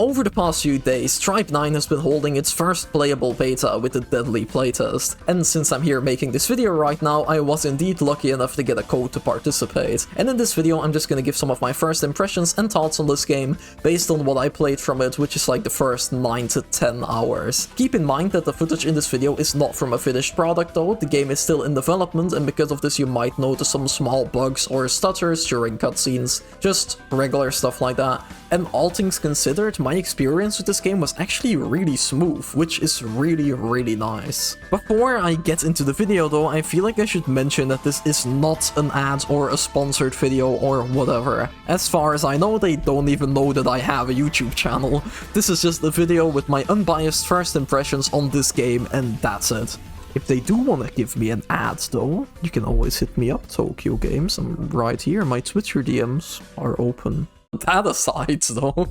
Over the past few days, Tribe 9 has been holding its first playable beta with the deadly playtest, and since I'm here making this video right now, I was indeed lucky enough to get a code to participate. And in this video, I'm just gonna give some of my first impressions and thoughts on this game, based on what I played from it, which is like the first 9 to 10 hours. Keep in mind that the footage in this video is not from a finished product though, the game is still in development, and because of this you might notice some small bugs or stutters during cutscenes, just regular stuff like that. And all things considered, my experience with this game was actually really smooth, which is really nice. Before I get into the video though, I feel like I should mention that this is not an ad or a sponsored video or whatever. As far as I know, they don't even know that I have a YouTube channel. This is just a video with my unbiased first impressions on this game, and that's it. If they do want to give me an ad though, you can always hit me up, Tokyo Games. I'm right here, my Twitter DMs are open. That aside though,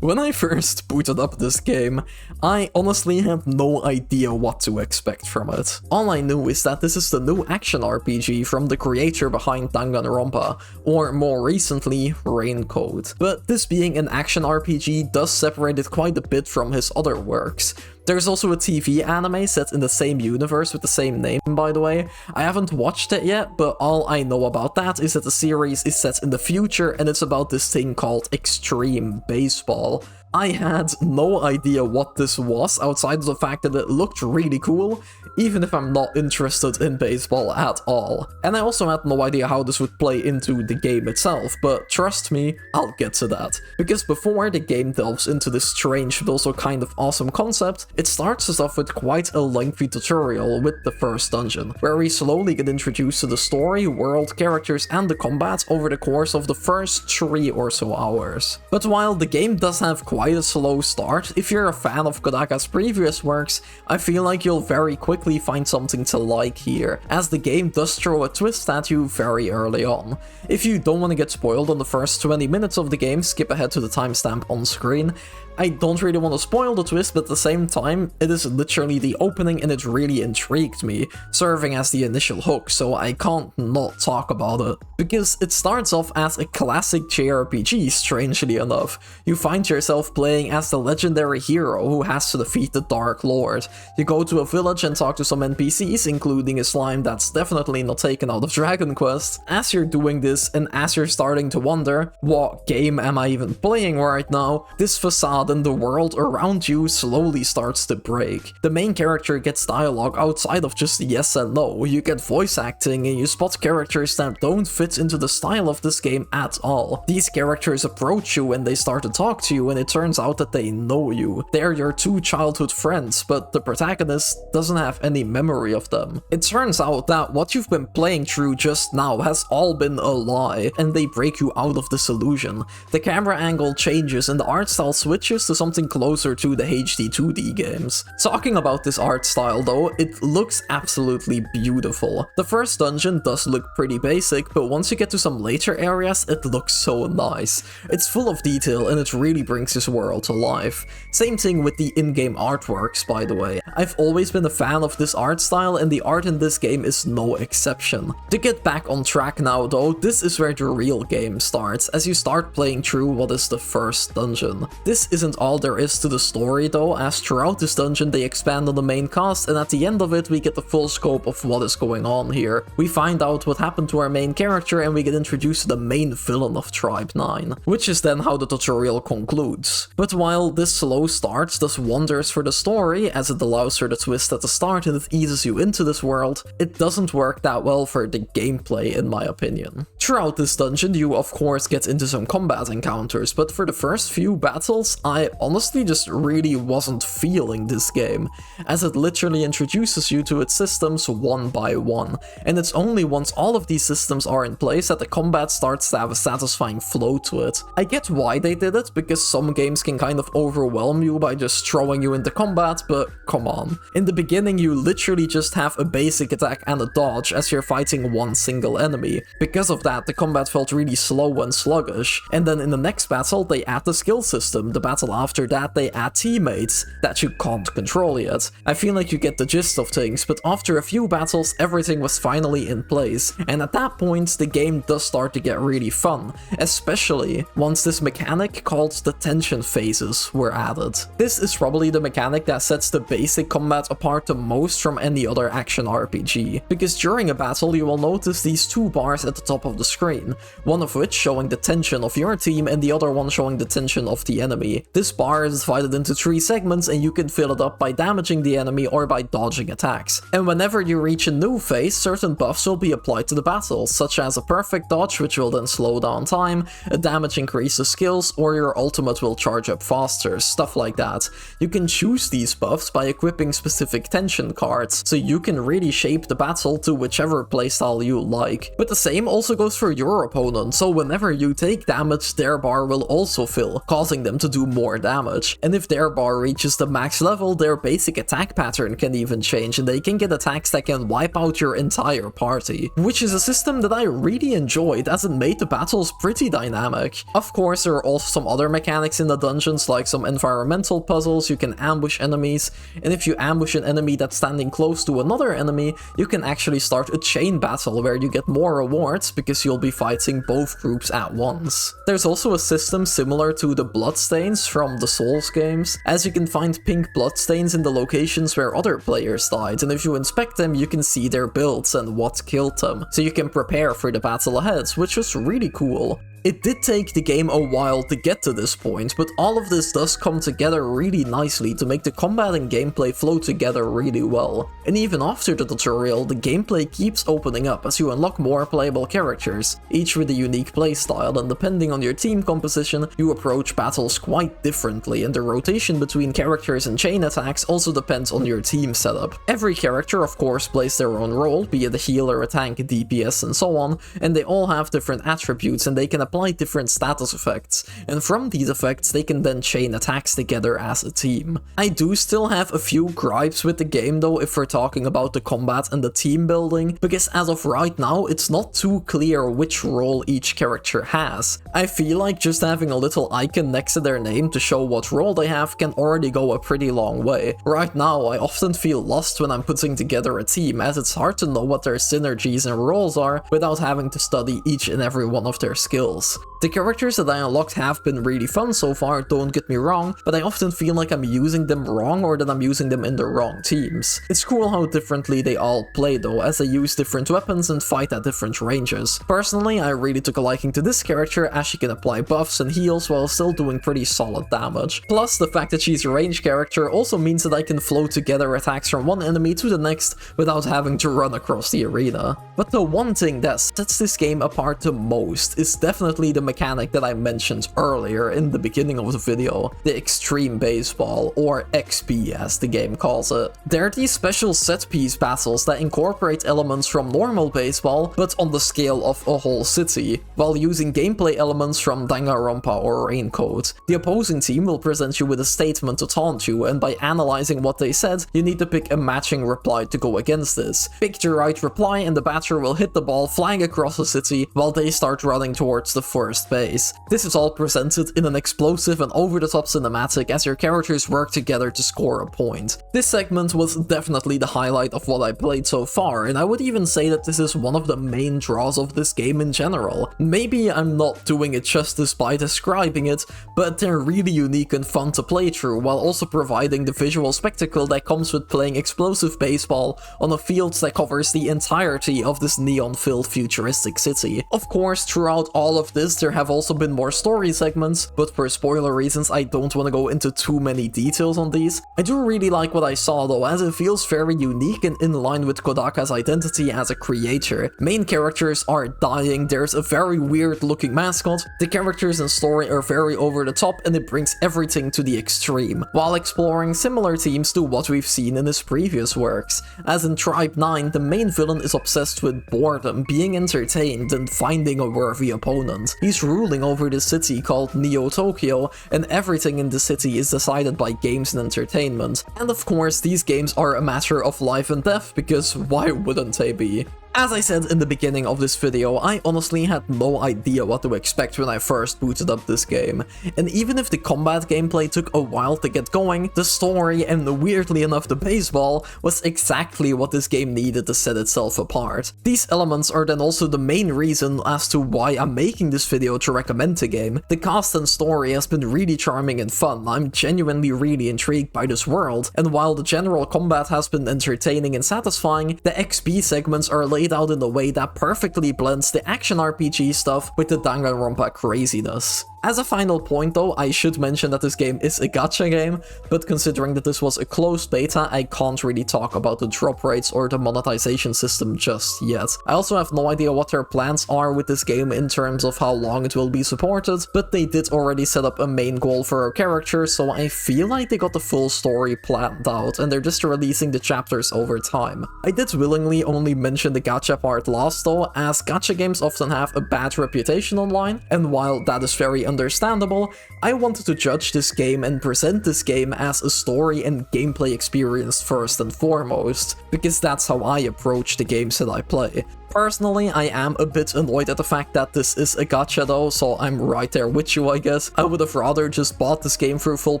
when I first booted up this game, I honestly have no idea what to expect from it. All I knew is that this is the new action RPG from the creator behind Danganronpa, or more recently, RAINCODE. But this being an action RPG does separate it quite a bit from his other works. There's also a TV anime set in the same universe with the same name, by the way. I haven't watched it yet, but all I know about that is that the series is set in the future and it's about this thing called extreme baseball. I had no idea what this was outside of the fact that it looked really cool, even if I'm not interested in baseball at all. And I also had no idea how this would play into the game itself, but trust me, I'll get to that. Because before the game delves into this strange but also kind of awesome concept, it starts us off with quite a lengthy tutorial with the first dungeon, where we slowly get introduced to the story, world, characters, and the combat over the course of the first 3 or so hours. But while the game does have quite a slow start, if you're a fan of Kodaka's previous works, I feel like you'll very quickly find something to like here, as the game does throw a twist at you very early on. If you don't want to get spoiled on the first 20 minutes of the game, skip ahead to the timestamp on screen. I don't really want to spoil the twist, but at the same time, it is literally the opening and it really intrigued me, serving as the initial hook, so I can't not talk about it. Because it starts off as a classic JRPG, strangely enough. You find yourself playing as the legendary hero who has to defeat the Dark Lord. You go to a village and talk to some NPCs, including a slime that's definitely not taken out of Dragon Quest. As you're doing this, and as you're starting to wonder, what game am I even playing right now, this facade and the world around you slowly starts to break. The main character gets dialogue outside of just yes and no, you get voice acting and you spot characters that don't fit into the style of this game at all. These characters approach you and they start to talk to you, and it turns out that they know you. They're your 2 childhood friends, but the protagonist doesn't have any memory of them. It turns out that what you've been playing through just now has all been a lie, and they break you out of this illusion. The camera angle changes and the art style switches to something closer to the HD 2D games. Talking about this art style though, it looks absolutely beautiful. The first dungeon does look pretty basic, but once you get to some later areas, it looks so nice. It's full of detail and it really brings this world to life. Same thing with the in-game artworks, by the way. I've always been a fan of this art style and the art in this game is no exception. To get back on track now though, this is where the real game starts, as you start playing through what is the first dungeon. This isn't all there is to the story though, as throughout this dungeon they expand on the main cast, and at the end of it we get the full scope of what is going on here. We find out what happened to our main character and we get introduced to the main villain of Tribe 9, which is then how the tutorial concludes. But while this slow start does wonders for the story, as it allows for the twist at the start and it eases you into this world, it doesn't work that well for the gameplay in my opinion. Throughout this dungeon you of course get into some combat encounters, but for the first few battles I honestly just really wasn't feeling this game, as it literally introduces you to its systems one by one, and it's only once all of these systems are in place that the combat starts to have a satisfying flow to it. I get why they did it, because some games can kind of overwhelm you by just throwing you into combat, but come on. In the beginning you literally just have a basic attack and a dodge as you're fighting one single enemy. Because of that, the combat felt really slow and sluggish. And then in the next battle, they add the skill system. The battle after that, they add teammates that you can't control yet. I feel like you get the gist of things, but after a few battles, everything was finally in place. And at that point, the game does start to get really fun, especially once this mechanic called the tension phases were added. This is probably the mechanic that sets the basic combat apart the most from any other action RPG, because during a battle you will notice these two bars at the top of the screen, one of which showing the tension of your team and the other one showing the tension of the enemy. This bar is divided into 3 segments and you can fill it up by damaging the enemy or by dodging attacks. And whenever you reach a new phase, certain buffs will be applied to the battle, such as a perfect dodge which will then slow down time, a damage increase to skills, or your ultimate will charge up faster, stuff like that. You can choose these buffs by equipping specific tension cards, so you can really shape the battle to whichever playstyle you like. But the same also goes for your opponent, so whenever you take damage, their bar will also fill, causing them to do more damage. And if their bar reaches the max level, their basic attack pattern can even change, and they can get attacks that can wipe out your entire party. Which is a system that I really enjoyed, as it made the battles pretty dynamic. Of course, there are also some other mechanics in the dungeons, like some environmental puzzles. You can ambush enemies, and if you ambush an enemy that's standing close to another enemy, you can actually start a chain battle where you get more rewards because you'll be fighting both groups at once. There's also a system similar to the bloodstains from the Souls games, as you can find pink bloodstains in the locations where other players died, and if you inspect them you can see their builds and what killed them, so you can prepare for the battle ahead, which was really cool. It did take the game a while to get to this point, but all of this does come together really nicely to make the combat and gameplay flow together really well. And even after the tutorial, the gameplay keeps opening up as you unlock more playable characters, each with a unique playstyle, and depending on your team composition, you approach battles quite differently, and the rotation between characters and chain attacks also depends on your team setup. Every character of course plays their own role, be it a healer, a tank, a DPS and so on, and they all have different attributes and they can apply different status effects, and from these effects they can then chain attacks together as a team. I do still have a few gripes with the game though if we're talking about the combat and the team building, because as of right now it's not too clear which role each character has. I feel like just having a little icon next to their name to show what role they have can already go a pretty long way. Right now I often feel lost when I'm putting together a team, as it's hard to know what their synergies and roles are without having to study each and every one of their skills. The characters that I unlocked have been really fun so far, don't get me wrong, but I often feel like I'm using them wrong or that I'm using them in the wrong teams. It's cool how differently they all play though, as they use different weapons and fight at different ranges. Personally, I really took a liking to this character as she can apply buffs and heals while still doing pretty solid damage. Plus, the fact that she's a ranged character also means that I can flow together attacks from one enemy to the next without having to run across the arena. But the one thing that sets this game apart the most is definitely the mechanic that I mentioned earlier in the beginning of the video, the extreme baseball, or XP as the game calls it. There are these special set piece battles that incorporate elements from normal baseball but on the scale of a whole city, while using gameplay elements from Danganronpa or RAINCODE. The opposing team will present you with a statement to taunt you, and by analyzing what they said, you need to pick a matching reply to go against this. Pick the right reply and the batter will hit the ball flying across the city while they start running towards the first base. This is all presented in an explosive and over-the-top cinematic as your characters work together to score a point. This segment was definitely the highlight of what I played so far, and I would even say that this is one of the main draws of this game in general. Maybe I'm not doing it justice by describing it, but they're really unique and fun to play through, while also providing the visual spectacle that comes with playing explosive baseball on a field that covers the entirety of this neon-filled futuristic city. Of course, throughout all of this, there have also been more story segments, but for spoiler reasons I don't want to go into too many details on these. I do really like what I saw though, as it feels very unique and in line with Kodaka's identity as a creator. Main characters are dying, there's a very weird looking mascot, the characters and story are very over the top, and it brings everything to the extreme, while exploring similar themes to what we've seen in his previous works. As in Tribe 9, the main villain is obsessed with boredom, being entertained, and finding a worthy opponent. He's ruling over the city called Neo Tokyo, and everything in the city is decided by games and entertainment. And of course, these games are a matter of life and death, because why wouldn't they be? As I said in the beginning of this video, I honestly had no idea what to expect when I first booted up this game. And even if the combat gameplay took a while to get going, the story and weirdly enough the baseball was exactly what this game needed to set itself apart. These elements are then also the main reason as to why I'm making this video to recommend the game. The cast and story has been really charming and fun, I'm genuinely really intrigued by this world, and while the general combat has been entertaining and satisfying, the XP segments are laid out in a way that perfectly blends the action RPG stuff with the Danganronpa craziness. As a final point though, I should mention that this game is a gacha game, but considering that this was a closed beta, I can't really talk about the drop rates or the monetization system just yet. I also have no idea what their plans are with this game in terms of how long it will be supported, but they did already set up a main goal for our character, so I feel like they got the full story planned out and they're just releasing the chapters over time. I did willingly only mention the gacha part last though, as gacha games often have a bad reputation online, and while that is very understandable, I wanted to judge this game and present this game as a story and gameplay experience first and foremost, because that's how I approach the games that I play. Personally, I am a bit annoyed at the fact that this is a gacha though, so I'm right there with you, I guess. I would have rather just bought this game for full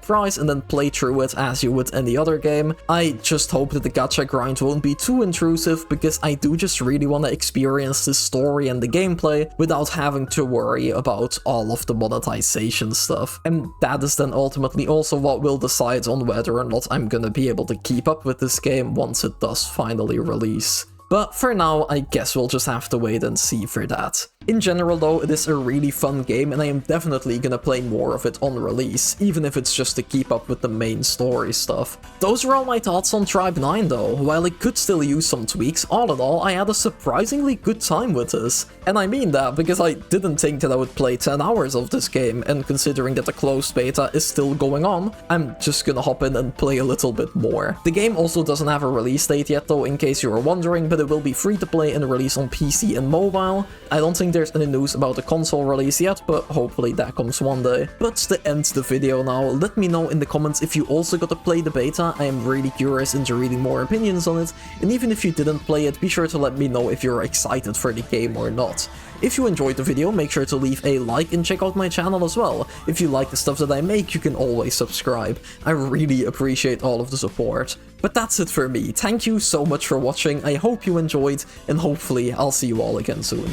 price and then play through it as you would any other game. I just hope that the gacha grind won't be too intrusive, because I do just really want to experience the story and the gameplay without having to worry about all of the monetization stuff. And that is then ultimately also what will decide on whether or not I'm gonna be able to keep up with this game once it does finally release. But for now, I guess we'll just have to wait and see for that. In general though, it is a really fun game and I am definitely gonna play more of it on release, even if it's just to keep up with the main story stuff. Those are all my thoughts on Tribe 9 though. While it could still use some tweaks, all in all I had a surprisingly good time with this. And I mean that because I didn't think that I would play 10 hours of this game, and considering that the closed beta is still going on, I'm just gonna hop in and play a little bit more. The game also doesn't have a release date yet though, in case you were wondering, but it will be free to play and release on PC and mobile. I don't think there's any news about the console release yet, but hopefully that comes one day. But to end the video now, let me know in the comments if you also got to play the beta. I am really curious into reading more opinions on it, and even if you didn't play it, be sure to let me know if you're excited for the game or not. If you enjoyed the video, make sure to leave a like and check out my channel as well. If you like the stuff that I make, you can always subscribe. I really appreciate all of the support. But that's it for me. Thank you so much for watching, I hope you enjoyed, and hopefully I'll see you all again soon.